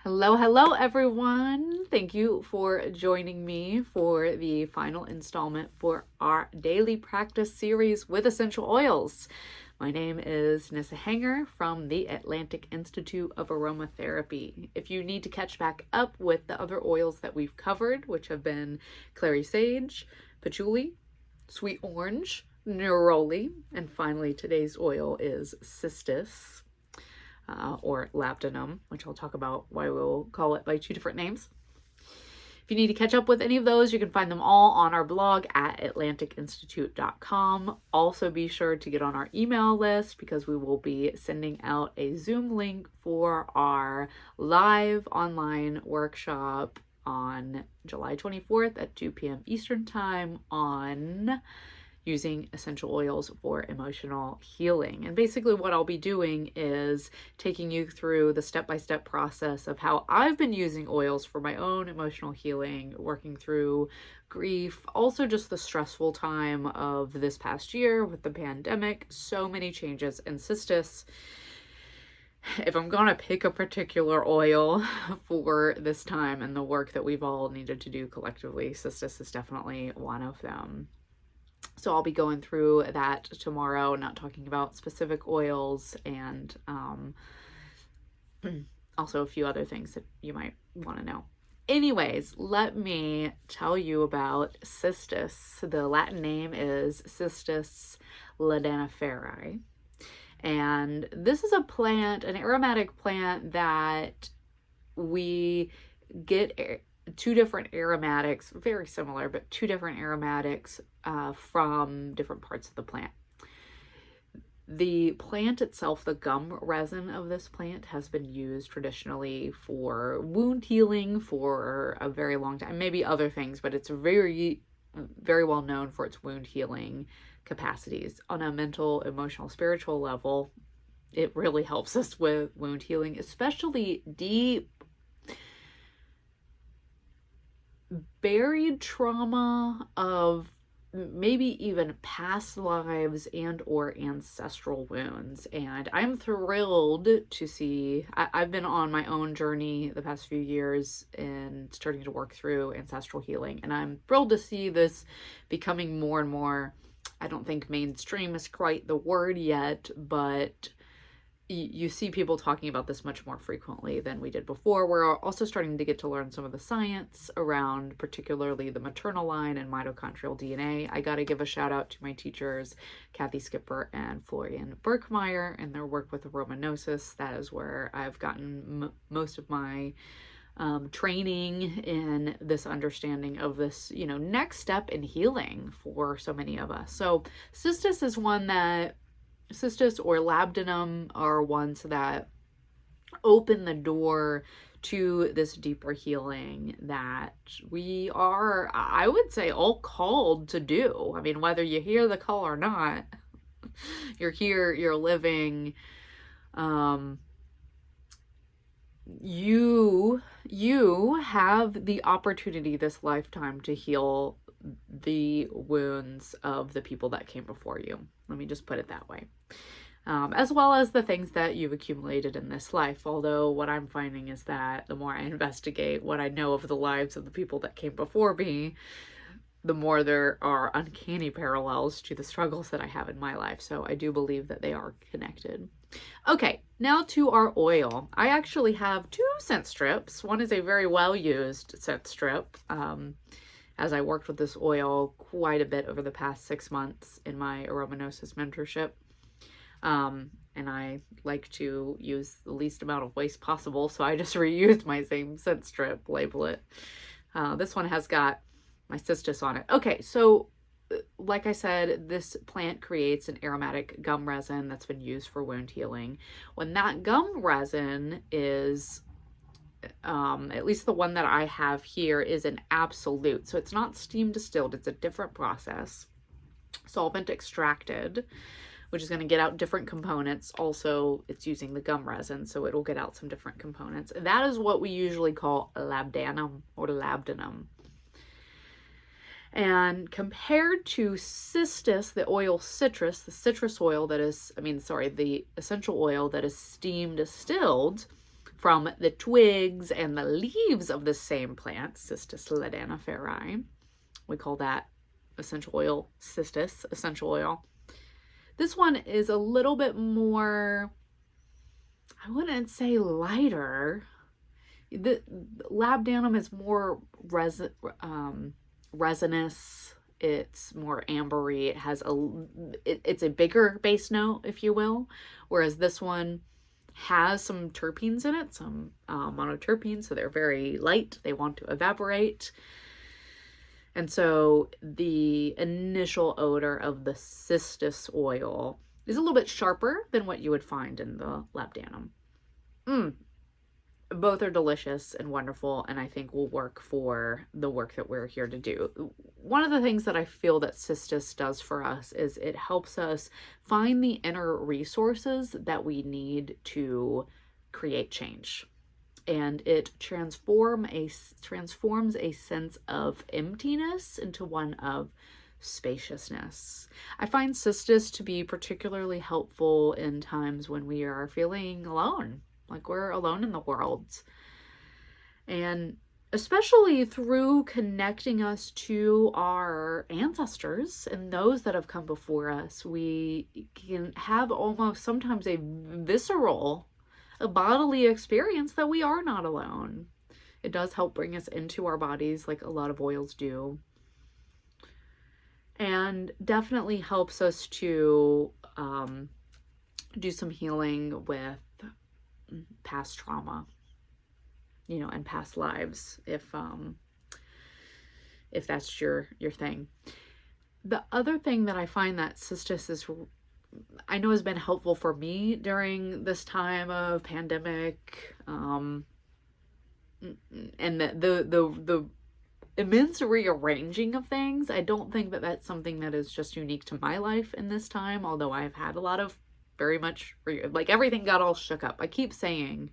Hello, hello, everyone. Thank you for joining me for the final installment for our daily practice series with essential oils. My name is Nissa Hanger from the Atlantic Institute of Aromatherapy. If you need to catch back up with the other oils that we've covered, which have been clary sage, patchouli, sweet orange, neroli, and finally today's oil is cistus. Or labdanum, which I'll talk about why we'll call it by two different names. If you need to catch up with any of those, you can find them all on our blog at atlanticinstitute.com. Also be sure to get on our email list because we will be sending out a Zoom link for our live online workshop on July 24th at 2 p.m. Eastern Time on using essential oils for emotional healing. And basically what I'll be doing is taking you through the step-by-step process of how I've been using oils for my own emotional healing, working through grief, also just the stressful time of this past year with the pandemic, so many changes in Cistus. If I'm going to pick a particular oil for this time and the work that we've all needed to do collectively, Cistus is definitely one of them. So I'll be going through that tomorrow, not talking about specific oils, and also a few other things that you might want to know. Anyways, let me tell you about cistus. The Latin name is Cistus ladaniferae. And this is a plant, an aromatic plant that we get two different aromatics, very similar, but two different aromatics from different parts of the plant. The plant itself, the gum resin of this plant, has been used traditionally for wound healing for a very long time, maybe other things, but it's very, very well known for its wound healing capacities. On a mental, emotional, spiritual level, it really helps us with wound healing, especially deep buried trauma of maybe even past lives and or ancestral wounds. And I'm thrilled to see, I've been on my own journey the past few years and starting to work through ancestral healing, and I'm thrilled to see this becoming more and more, I don't think mainstream is quite the word yet, but you see people talking about this much more frequently than we did before. We're also starting to get to learn some of the science around particularly the maternal line and mitochondrial DNA. I got to give a shout out to my teachers, Kathy Skipper and Florian Berkmeyer, and their work with aromanosis. That is where I've gotten most of my training in this understanding of this, next step in healing for so many of us. So cistus is one that Cistus or labdanum are ones that open the door to this deeper healing that we are, I would say, all called to do. I mean, whether you hear the call or not, you're here, you're living, you have the opportunity this lifetime to heal the wounds of the people that came before you. Let me just put it that way. As well as the things that you've accumulated in this life. Although what I'm finding is that the more I investigate what I know of the lives of the people that came before me, the more there are uncanny parallels to the struggles that I have in my life. So I do believe that they are connected. Okay, now to our oil. I actually have two scent strips. One is a very well-used scent strip. As I worked with this oil quite a bit over the past 6 months in my aromanosis mentorship. And I like to use the least amount of waste possible, so I just reused my same scent strip, label it. This one has got my cistus on it. Okay, so like I said, this plant creates an aromatic gum resin that's been used for wound healing. When that gum resin is at least the one that I have here is an absolute. So it's not steam distilled, it's a different process. Solvent extracted, which is going to get out different components. Also, it's using the gum resin, so it'll get out some different components. That is what we usually call labdanum or labdanum. And compared to cistus, the oil citrus, the citrus oil that is, the essential oil that is steam distilled, from the twigs and the leaves of the same plant, Cistus ladaniferae. We call that essential oil, Cistus Essential Oil. This one is a little bit more, I wouldn't say lighter. The labdanum is more resinous. It's more ambery. It has it's a bigger base note, if you will, whereas this one has some terpenes in it, some monoterpenes, so they're very light. They want to evaporate. And so the initial odor of the cistus oil is a little bit sharper than what you would find in the labdanum. Both are delicious and wonderful, and I think will work for the work that we're here to do. One of the things that I feel that Cistus does for us is it helps us find the inner resources that we need to create change. And it transforms a sense of emptiness into one of spaciousness. I find Cistus to be particularly helpful in times when we are feeling alone, like we're alone in the world. And especially through connecting us to our ancestors and those that have come before us, we can have almost sometimes a visceral, a bodily experience that we are not alone. It does help bring us into our bodies like a lot of oils do. And definitely helps us to do some healing with past trauma, and past lives, if that's your thing. The other thing that I find that Cistus I know has been helpful for me during this time of pandemic, and the immense rearranging of things. I don't think that that's something that is just unique to my life in this time, although I've had a lot of very much, like everything got all shook up. I keep saying,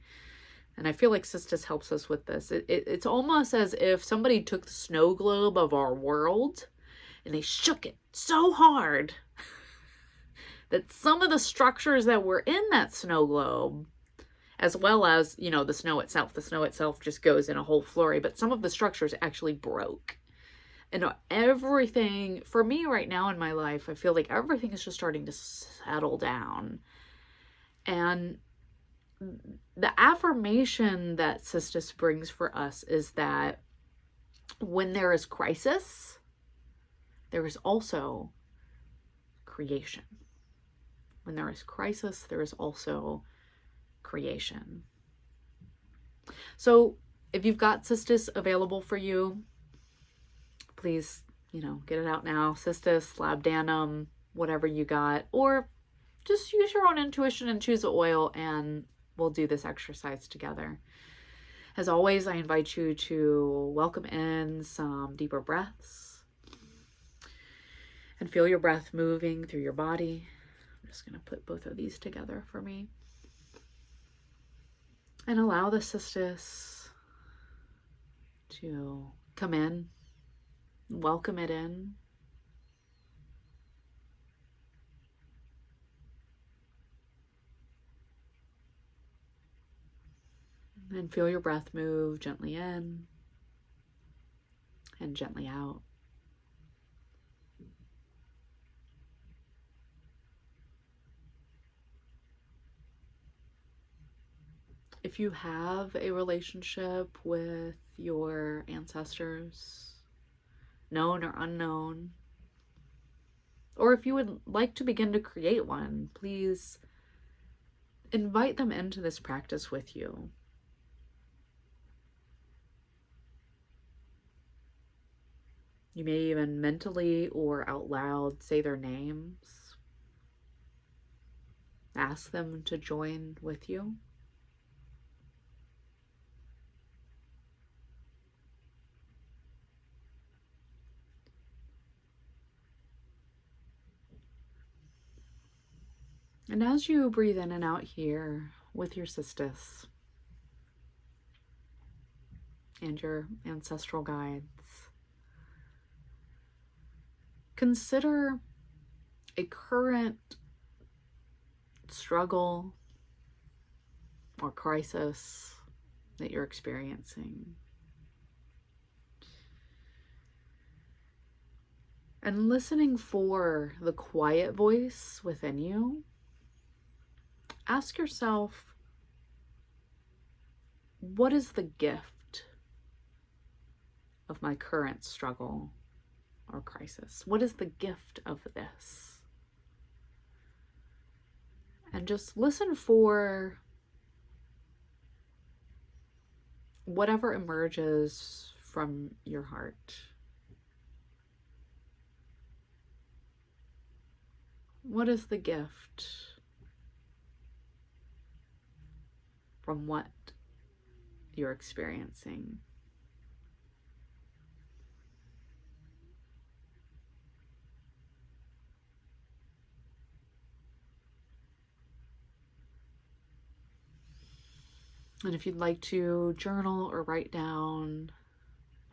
and I feel like Cistus helps us with this. It's almost as if somebody took the snow globe of our world and they shook it so hard that some of the structures that were in that snow globe, as well as, the snow itself just goes in a whole flurry, but some of the structures actually broke. And everything, for me right now in my life, I feel like everything is just starting to settle down. And the affirmation that Cistus brings for us is that when there is crisis, there is also creation. When there is crisis, there is also creation. So if you've got Cistus available for you, please, get it out now. Cistus, labdanum, whatever you got, or just use your own intuition and choose an oil, and we'll do this exercise together. As always, I invite you to welcome in some deeper breaths and feel your breath moving through your body. I'm just going to put both of these together for me. And allow the Cistus to come in. Welcome it in. And feel your breath move gently in and gently out. If you have a relationship with your ancestors, known or unknown, or if you would like to begin to create one, please invite them into this practice with you. You may even mentally or out loud say their names. Ask them to join with you. And as you breathe in and out here with your Cistus and your ancestral guides, consider a current struggle or crisis that you're experiencing. And listening for the quiet voice within you, ask yourself, what is the gift of my current struggle or crisis? What is the gift of this? And just listen for whatever emerges from your heart. What is the gift from what you're experiencing? And if you'd like to journal or write down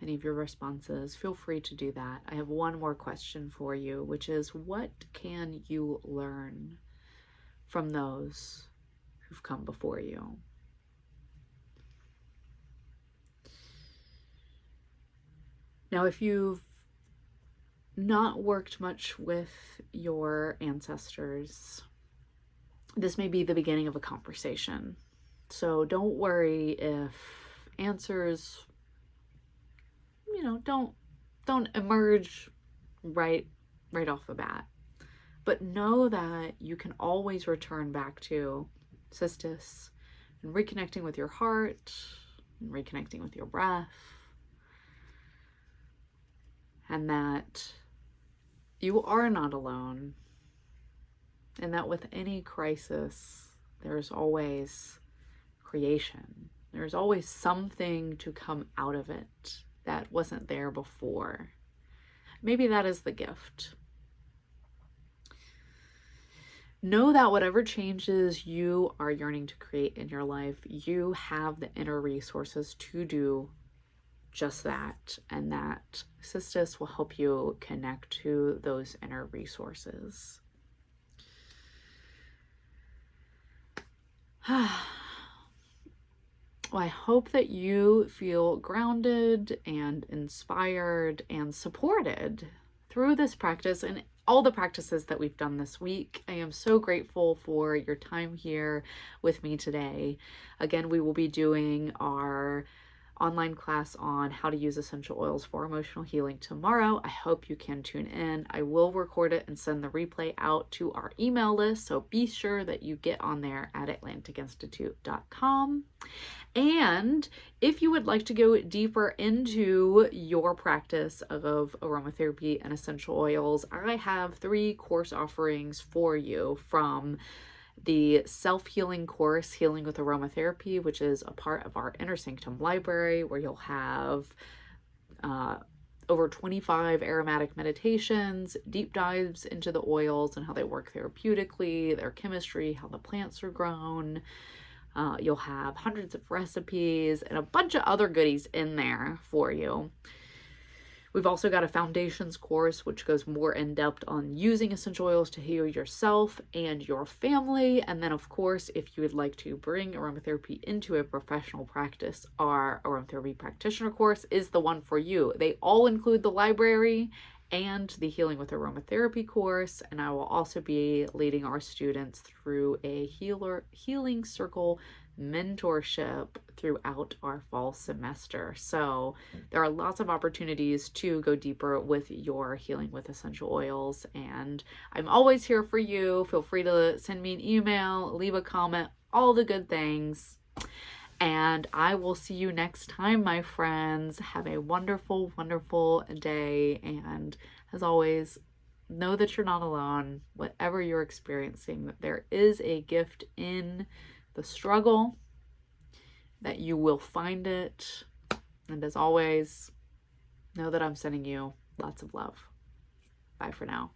any of your responses, feel free to do that. I have one more question for you, which is, what can you learn from those who've come before you? Now, if you've not worked much with your ancestors, this may be the beginning of a conversation. So don't worry if answers, don't emerge right off the bat. But know that you can always return back to Cistus and reconnecting with your heart and reconnecting with your breath. And that you are not alone. And that with any crisis, there's always creation. There's always something to come out of it that wasn't there before. Maybe that is the gift. Know that whatever changes you are yearning to create in your life, you have the inner resources to do just that, and that Cistus will help you connect to those inner resources. Well, I hope that you feel grounded and inspired and supported through this practice and all the practices that we've done this week. I am so grateful for your time here with me today. Again, we will be doing our online class on how to use essential oils for emotional healing tomorrow. I hope you can tune in. I will record it and send the replay out to our email list, so be sure that you get on there at atlanticinstitute.com. And if you would like to go deeper into your practice of aromatherapy and essential oils, I have 3 course offerings for you, from the self-healing course, Healing with Aromatherapy, which is a part of our Inner Sanctum library, where you'll have over 25 aromatic meditations, deep dives into the oils and how they work therapeutically, their chemistry, how the plants are grown. You'll have hundreds of recipes and a bunch of other goodies in there for you. We've also got a foundations course, which goes more in depth on using essential oils to heal yourself and your family. And then, of course, if you would like to bring aromatherapy into a professional practice, our aromatherapy practitioner course is the one for you. They all include the library and the Healing with Aromatherapy course. And I will also be leading our students through a healing circle mentorship throughout our fall semester. So there are lots of opportunities to go deeper with your healing with essential oils, and I'm always here for you. Feel free to send me an email, leave a comment, all the good things. And I will see you next time, my friends. Have a wonderful, wonderful day. And as always, know that you're not alone. Whatever you're experiencing, that there is a gift in the struggle, that you will find it. And as always, know that I'm sending you lots of love. Bye for now.